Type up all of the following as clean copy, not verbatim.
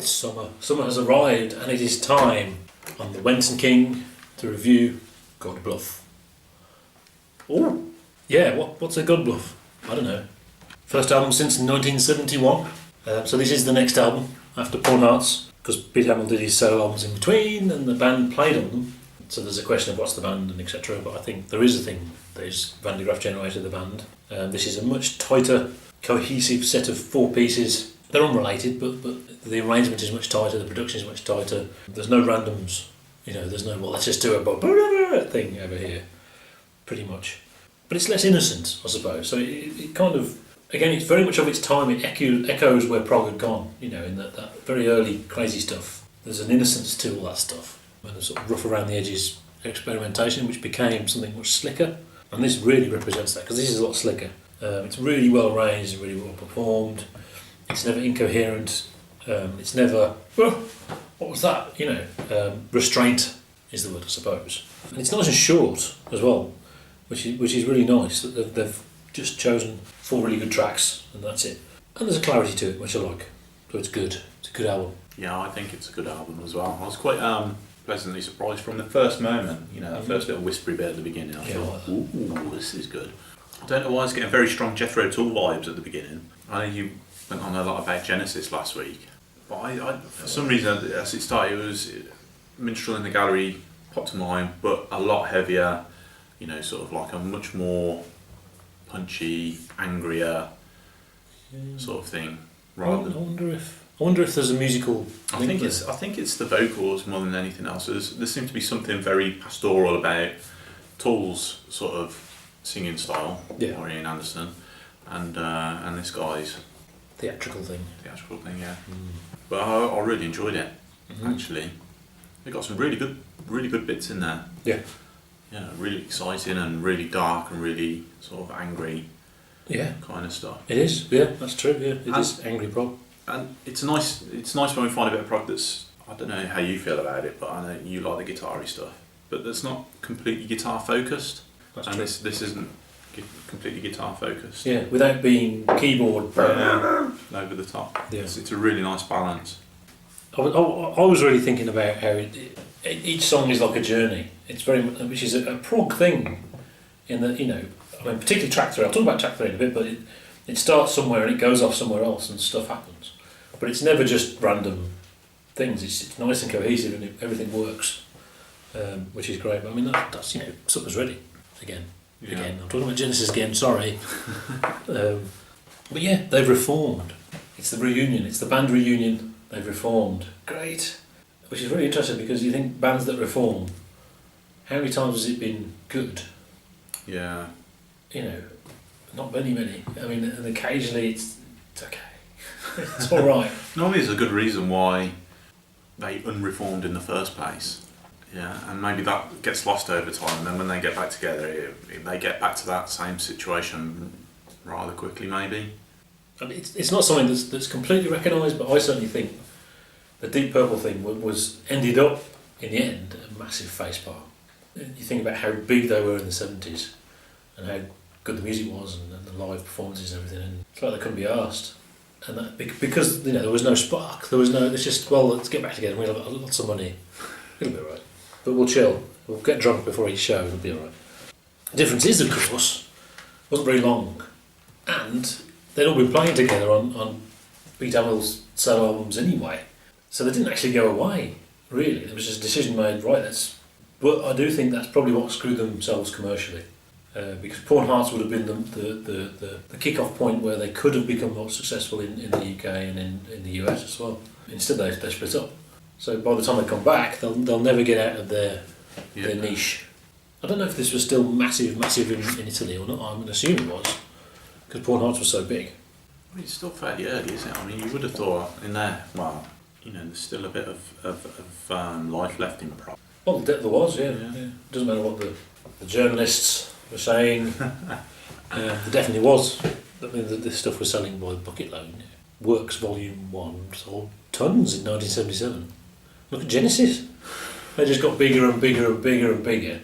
it's summer. Summer has arrived, and it is time on the Wenton King to review God Bluff. Oh, yeah, what's a God Bluff? I don't know. First album since 1971. So this is the next album after Porn Hearts, because Pete Hamill did his solo albums in between, and the band played on them. So there's a question of what's the band and etc. But I think there is a thing. There's Van de Graaf generated the band. This is a much tighter, cohesive set of 4 pieces. They're unrelated, but the arrangement is much tighter, the production is much tighter. There's no randoms, there's no, let's just do a thing over here, pretty much. But it's less innocent, I suppose. So it kind of, again, it's very much of its time. It echoes where prog had gone, in that very early crazy stuff. There's an innocence to all that stuff. And a sort of rough around the edges experimentation, which became something much slicker. And this really represents that, because this is a lot slicker. It's really well arranged, really well performed. It's never incoherent. It's never, what was that? Restraint is the word, I suppose. And it's nice and short as well, which is really nice. That they've just chosen 4 really good tracks, and that's it. And there's a clarity to it, which I like. So it's good. It's a good album. Yeah, I think it's a good album as well. I was quite pleasantly surprised from the first moment. That first little whispery bit at the beginning. I thought, ooh, this is good. I don't know why I was getting very strong Jethro Tull vibes at the beginning. I know you went on a lot about Genesis last week, but I for some reason, as it started, it was Minstrel in the Gallery popped to mind, but a lot heavier, sort of like a much more punchy, angrier sort of thing. I wonder if there's a musical. I think it's the vocals more than anything else. There seems to be something very pastoral about Tull's sort of singing style, or Ian Anderson, and this guy's theatrical thing, yeah. But I really enjoyed it. Actually, they got some really good bits in there. Yeah, really exciting and really dark and really sort of angry. Yeah, kind of stuff. It is. Yeah, that's true. Yeah, it is angry prog. And it's nice when we find a bit of prog that's, I don't know how you feel about it, but I know you like the guitar-y stuff, but that's not completely guitar focused. That's true. This isn't completely guitar focused. Yeah, without being keyboard over the top. Yeah. It's a really nice balance. I was really thinking about how each song is like a journey. It's very much, which is a prog thing, in that particularly track 3. I'll talk about track 3 in a bit, but it starts somewhere and it goes off somewhere else and stuff happens. But it's never just random things. It's nice and cohesive and everything works, which is great. But I mean that's Supper's Ready again. I'm talking about Genesis again. Sorry, but yeah, they've reformed. It's the reunion. It's the band reunion. They've reformed. Great, which is really interesting, because you think bands that reform, how many times has it been good? Yeah. Not many. I mean, and occasionally it's okay. It's all right. Normally there's a good reason why they unreformed in the first place. Yeah, and maybe that gets lost over time, and then when they get back together, they get back to that same situation rather quickly, maybe. I mean, it's not something that's completely recognised, but I certainly think the Deep Purple thing was ended up, in the end, a massive facepalm. You think about how big they were in the 70s, and how good the music was, and the live performances and everything, and it's like they couldn't be arsed. And that, because there was no spark, it's just, let's get back together, we'll have lots of money, it'll be alright. But we'll chill, we'll get drunk before each show, it'll be alright. The difference is, of course, it wasn't very long, and they'd all been playing together on Pete Hamill's solo albums anyway, so they didn't actually go away, really. There was just a decision made, but I do think that's probably what screwed themselves commercially. Because Porn Hearts would have been the kick-off point where they could have become more successful in the UK and in the US as well. Instead they split up. So by the time they come back, they'll never get out of their niche. I don't know if this was still massive in Italy or not. I'm going to assume it was, because Porn Hearts was so big. I mean, it's still fairly early, isn't it? I mean, you would have thought in there, there's still a bit of life left in prog. Well, there was, yeah. It doesn't matter what the journalists were saying. There definitely was. I mean, this stuff was selling by the bucket load. Works Volume 1 sold tons in 1977. Look at Genesis. They just got bigger and bigger and bigger and bigger,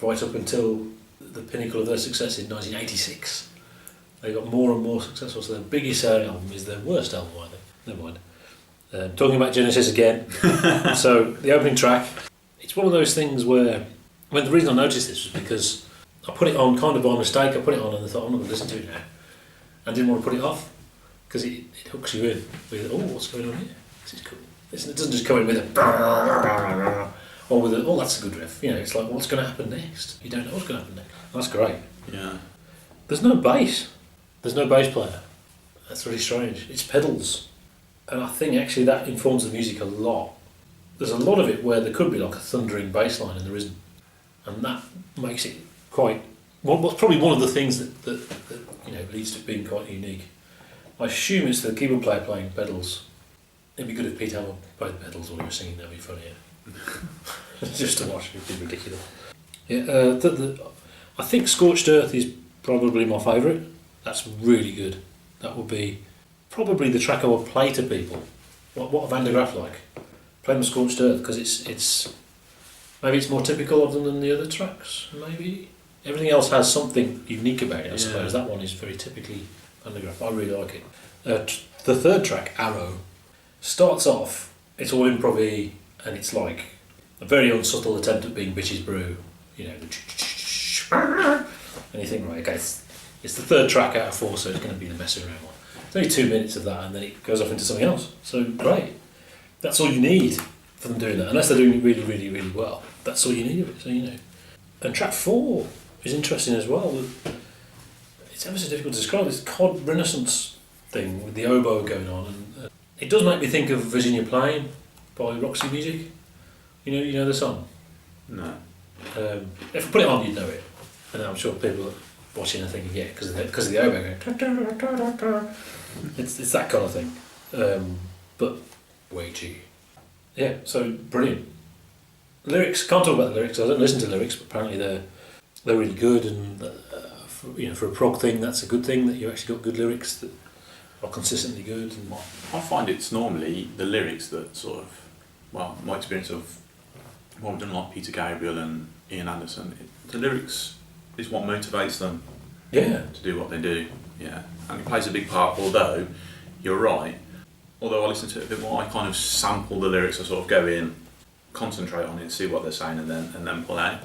right up until the pinnacle of their success in 1986. They got more and more successful, so their biggest selling album is their worst album, I think. Never mind. Talking about Genesis again. So the opening track, it's one of those things where, the reason I noticed this was because I put it on kind of by mistake. I put it on and I thought I'm not going to listen to it now. I didn't want to put it off because it hooks you in with, oh, what's going on here? This is cool. It doesn't just come in with a or with a, oh, that's a good riff. You know, it's like, what's going to happen next? You don't know what's going to happen next. That's great. Yeah. There's no bass. There's no bass player. That's really strange. It's pedals. And I think actually that informs the music a lot. There's a lot of it where there could be like a thundering bass line and there isn't. And that makes it quite... what's probably one of the things that leads to it being quite unique. I assume it's the keyboard player playing pedals. It'd be good if Pete Hammer played pedals while he was singing, that'd be funny. Yeah. Just to watch, it'd be ridiculous. Yeah, I think Scorched Earth is probably my favourite. That's really good. That would be probably the track I would play to people. What Van der Graaf like? Play them Scorched Earth because it's maybe it's more typical of them than the other tracks. Maybe everything else has something unique about it. I suppose that one is very typically Van der Graaf. I really like it. The third track, Arrow, starts off. It's all improv-y and it's like a very unsubtle attempt at being Bitches Brew. You know, and you think, right, okay, it's the third track out of 4, so it's going to be the messing around one. It's only 2 minutes of that, and then it goes off into something else. So great. That's all you need for them doing that, unless they're doing it really, really, really well. That's all you need of it. So And track 4 is interesting as well. It's ever so difficult to describe. This cod renaissance thing with the oboe going on, and it does make me think of Virginia Plain by Roxy Music. You know the song. No. If I put it on, you'd know it, and I'm sure people are watching and thinking, yeah, because of the oboe going. It's that kind of thing, but way too. Yeah, so brilliant. Lyrics, can't talk about the lyrics. I don't listen to lyrics, but apparently they're really good, and for a prog thing, that's a good thing that you actually got good lyrics that are consistently good. And I find it's normally the lyrics that sort of, well, my experience of what I've done like Peter Gabriel and Ian Anderson, the lyrics is what motivates them to do what they do. Yeah, and it plays a big part, although you're right. Although I listen to it a bit more, I kind of sample the lyrics, I sort of go in, concentrate on it, see what they're saying and then pull out.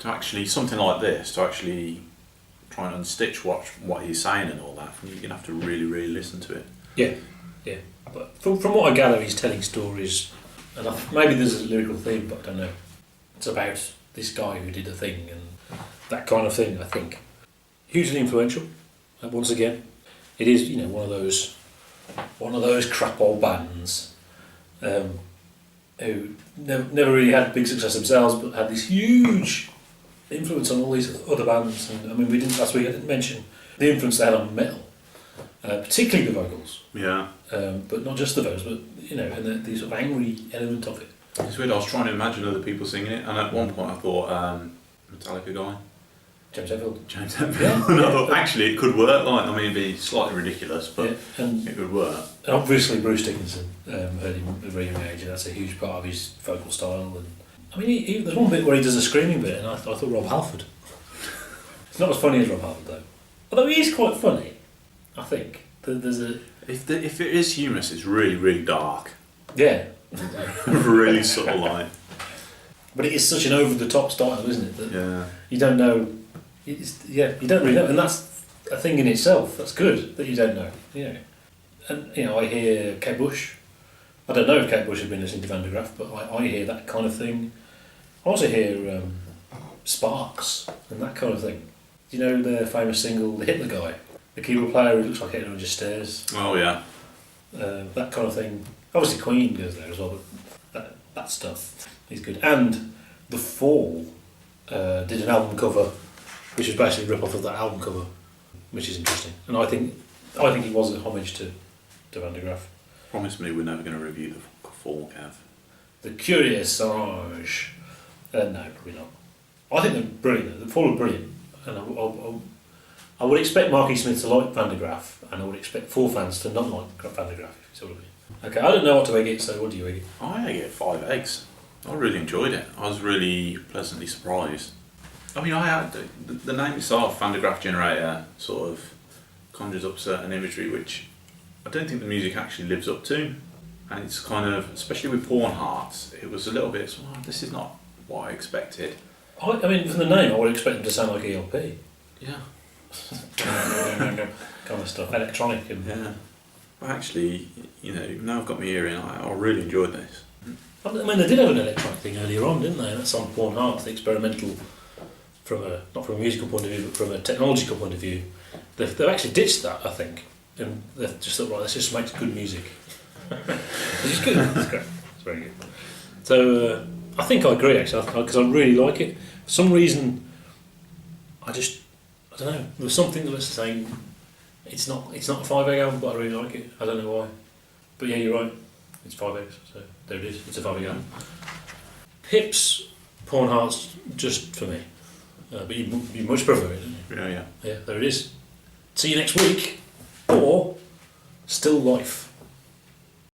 To actually, something like this, to actually try and unstitch what he's saying and all that, you're going to have to really, really listen to it. Yeah. But from what I gather, he's telling stories, and maybe there's a lyrical theme, but I don't know. It's about this guy who did a thing and that kind of thing, I think. Hugely influential, once again. It is, one of those crap old bands who never really had big success themselves, but had this huge influence on all these other bands. And I mean, last week I didn't mention the influence they had on metal, particularly the vocals. Yeah. But not just the vocals, but and the sort of angry element of it. It's weird. I was trying to imagine other people singing it, and at one point I thought Metallica guy. James Hetfield. Yeah. And I thought actually it could work. It'd be slightly ridiculous, but it would work. And obviously Bruce Dickinson heard him at a very young age, and that's a huge part of his vocal style. And I mean, there's one bit where he does a screaming bit, and I thought Rob Halford. It's not as funny as Rob Halford though, although he is quite funny. I think there's a if it is humorous, it's really, really dark. Yeah. Really subtle line. But it is such an over the top style, isn't it? That you don't know. You don't really know, and that's a thing in itself. That's good that you don't know. And I hear Kate Bush. I don't know if Kate Bush has been listening to Van der Graaf, but I hear that kind of thing. I also hear Sparks and that kind of thing. Do you know their famous single, The Hitler Guy? The keyboard player who looks like Hitler and just stares. Oh yeah. That kind of thing. Obviously Queen goes there as well, but that stuff is good. And The Fall did an album cover, which was basically a rip-off of that album cover, which is interesting. And I think it was a homage to Van der Graaf. Promise me we're never going to review The Fall, Gav. The Curious Orange. No, probably not. I think they're brilliant. The Fall are brilliant. And I would expect Mark E. Smith to like Van der Graaf, and I would expect Fall fans to not like Van der Graaf, if you see what I mean. Okay, I don't know what to egg it, so what do you egg it? I egg it 5 eggs. I really enjoyed it. I was really pleasantly surprised. I mean, I had the name itself, Van der Graaf Generator, sort of conjures up certain imagery which I don't think the music actually lives up to. and it's kind of, especially with Porn Hearts, it was a little bit. Well, this is not what I expected. I mean, from the name, I would expect them to sound like ELP. Yeah. Kind of stuff, electronic and. Yeah. But actually, now I've got my ear in. I really enjoyed this. I mean, they did have an electronic thing earlier on, didn't they? That's on Porn Hearts, the experimental, not from a musical point of view, but from a technological point of view. They've actually ditched that, I think, and they've just thought, right, let's just make good music. Which is good. It's great. It's very good. So I think I agree actually, because I really like it. For some reason, I don't know. There was something that was saying it's not a 5 egg album, but I really like it. I don't know why, but yeah, you're right. It's 5 eggs, so there it is. It's a 5 egg album. Pips, Porn Hearts, just for me. But you much prefer it, don't you? Yeah. Yeah, there it is. See you next week, or Still Life.